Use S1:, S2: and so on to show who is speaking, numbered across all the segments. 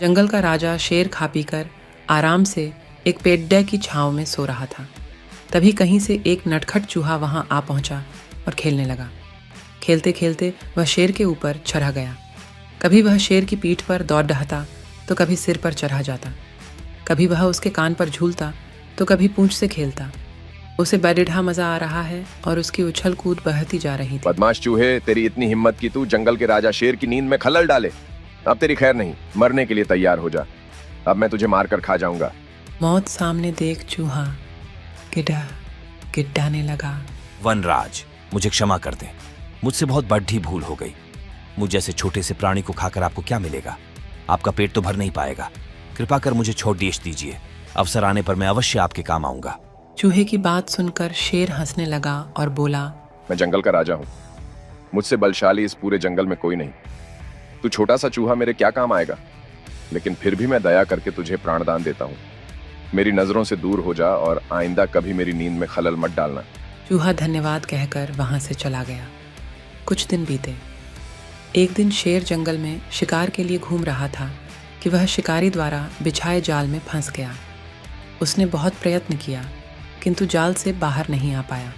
S1: जंगल का राजा शेर खा पीकर आराम से एक पेड्डे की छांव में सो रहा था। तभी कहीं से एक नटखट चूहा वहां आ पहुंचा और खेलने लगा। खेलते खेलते वह शेर के ऊपर चढ़ा गया। कभी वह शेर की पीठ पर दौड़ ढहता तो कभी सिर पर चढ़ा जाता। कभी वह उसके कान पर झूलता तो कभी पूंछ से खेलता। उसे बेरिढ़ा मजा आ रहा है और उसकी उछल कूद बहती जा रही थी।
S2: बदमाश चूहे, तेरी इतनी हिम्मत कि तू जंगल के राजा शेर की नींद में खलल डाले। अब तेरी खैर नहीं, मरने के लिए तैयार हो जा। अब मैं तुझे मारकर खा जाऊंगा।
S1: मौत सामने देख चूहा गिड्डाने लगा।
S3: वनराज, मुझे क्षमा कर दें। मुझसे बहुत बड़ी भूल हो गई। मुझ जैसे छोटे से प्राणी को खाकर आपको क्या मिलेगा? आपका पेट तो भर नहीं पाएगा। कृपा कर मुझे छोड़ दीजिए। अवसर आने पर मैं अवश्य आपके काम आऊंगा।
S1: चूहे की बात सुनकर शेर हंसने लगा और बोला,
S2: मैं जंगल का राजा हूँ। मुझसे बलशाली इस पूरे जंगल में कोई नहीं। तू छोटा सा चूहा मेरे क्या काम आएगा? लेकिन फिर भी मैं दया करके तुझे प्राणदान देता हूँ। मेरी नजरों से दूर हो जा और आइंदा कभी मेरी नींद में खलल मत डालना।
S1: चूहा धन्यवाद कहकर वहां से चला गया। कुछ दिन बीते। एक दिन शेर जंगल में शिकार के लिए घूम रहा था कि वह शिकारी द्वारा बिछाए जाल में फंस गया। उसने बहुत प्रयत्न किया किंतु जाल से बाहर नहीं आ पाया।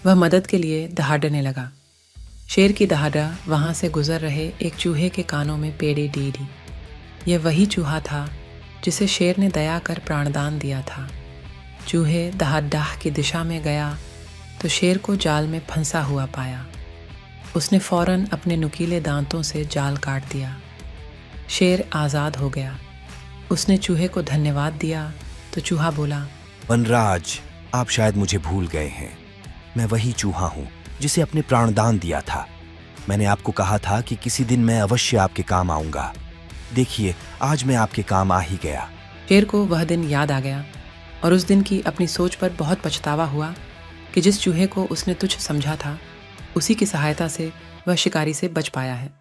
S1: वह मदद के लिए दहाड़ने लगा। शेर की दहाड़ा वहां से गुजर रहे एक चूहे के कानों में पेड़ी डीडी। यह वही चूहा था जिसे शेर ने दया कर प्राणदान दिया था। चूहे दहाड़ की दिशा में गया तो शेर को जाल में फंसा हुआ पाया। उसने फौरन अपने नुकीले दांतों से जाल काट दिया। शेर आज़ाद हो गया। उसने चूहे को धन्यवाद दिया तो चूहा बोला,
S3: वनराज, आप शायद मुझे भूल गए हैं। मैं वही चूहा हूँ जिसे अपने प्राणदान दिया था। मैंने आपको कहा था कि किसी दिन मैं अवश्य आपके काम आऊंगा। देखिए, आज मैं आपके काम आ ही गया।
S1: शेर को वह दिन याद आ गया और उस दिन की अपनी सोच पर बहुत पछतावा हुआ कि जिस चूहे को उसने तुच्छ समझा था, उसी की सहायता से वह शिकारी से बच पाया है।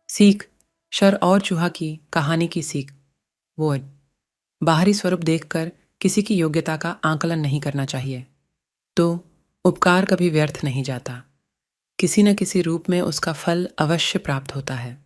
S1: सीख, शर और चूहा की कहानी की सीख। वर्ड, बाहरी स्वरूप देखकर किसी की योग्यता का आंकलन नहीं करना चाहिए। तो उपकार कभी व्यर्थ नहीं जाता। किसी न किसी रूप में उसका फल अवश्य प्राप्त होता है।